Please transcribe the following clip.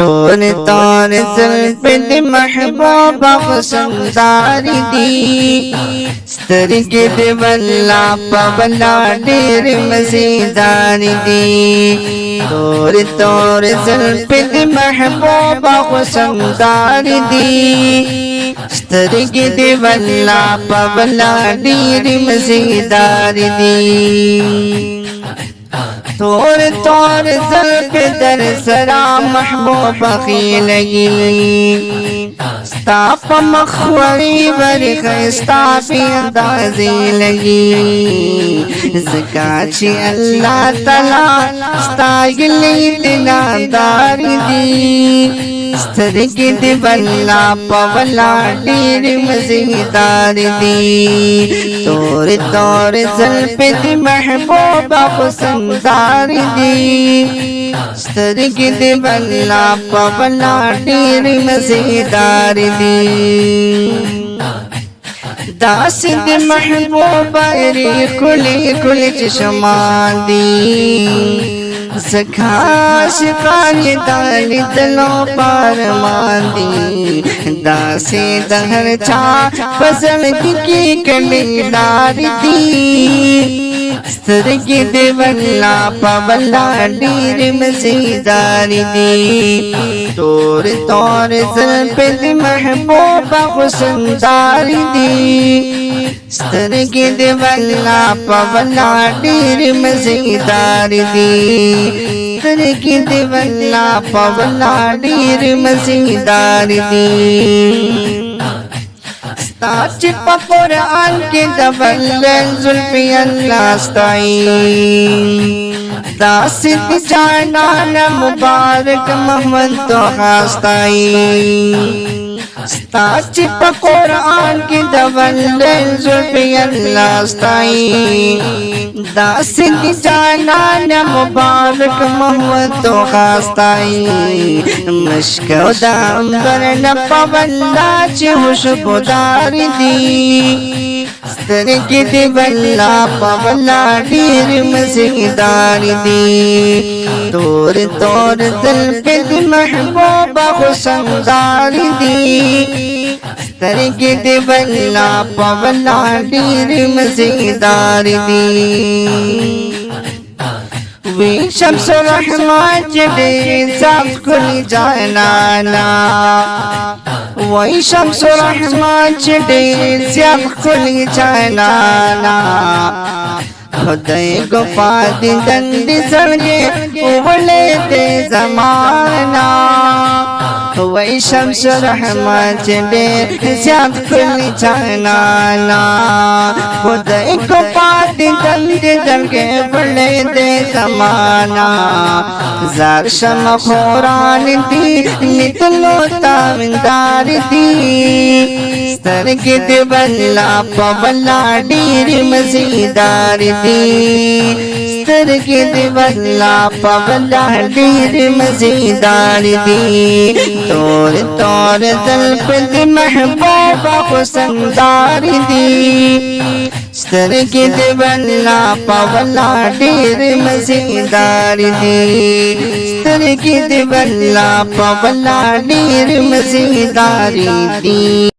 तोर तोर जुल्फ़ महबूबा खुशमदार दी स्तरगे वल्ला पवला ढेर मज़ेदार दी तोर तोर जुल्फ़ महबूबा खुशमदार दी स्तरगे वल्ला पवला ढेर मज़ेदार दी तोर तोर जुल्फ़ दर सरा महबूब की लगी स्ताप मखवरी वर खस्ता पे अंदाज़ी लगी ज़काची अल्लाह तला स्ताइली दिलादार दी स्तरगे वल्ला पवला ढेर मज़ेदार दी तोर तोर जुल्फ़ महबूबा खुशमदार दी स्तरगे वल्ला पवला ढेर मज़ेदार दी दासिद महबूबा रे खुले खुले चश्मा दी सखाश काली दाली दलों पर मांदी दासे दहर छा फसल की कलीदार दी स्तरगे वल्ला पवला ढेर मज़ेदार दी तोर तोर जुल्फ़ महबूबा खुशमदार दी स्तरगे वल्ला पवला ढेर मज़ेदार दी स्तरगे वल्ला पवला ढेर मज़ेदार दी ताज कुरान के दबल जुल्फ़ अल्लाह स्ताई दासिद जानान मुबारक मोहम्मद तो हास्ताई ताज कुरान के दबल जुल्फ़ अल्लाह स्ताई दासिद जानान मुबारक मोहम्मद तो हास्ताई मशकौदा अंबर न पवल्ला खुशबूदार दी स्तरगे वल्ला पवला ढेर मज़ेदार दी तोर तोर जुल्फ़ महबूबा खुशमदार दी स्तरगे वल्ला पवला ढेर मज़ेदार दी वे शम्स रहमान जड़े सब खुल जाना वही शम्स रहमान जड़े सब खुल जाना खुदे गुफा दी दंड सड़े उबले दे जमाना वही शम्स रहमान जड़े सब खुल जाना खुदे गुफा दी दंड सड़े उबले दे जमाना जार शम खुरान दी नितलो तामिंदार दी स्तरगे वल्ला पवला ढेर मज़ेदार दी स्तरगे वल्ला पवला ढेर मज़ेदार दी तोर तोर जुल्फ़ महबूबा खुशमदार दी स्तरगे वल्ला पवला ढेर मज़ेदार दी स्तरगे वल्ला पवला ढेर मज़ेदार दी।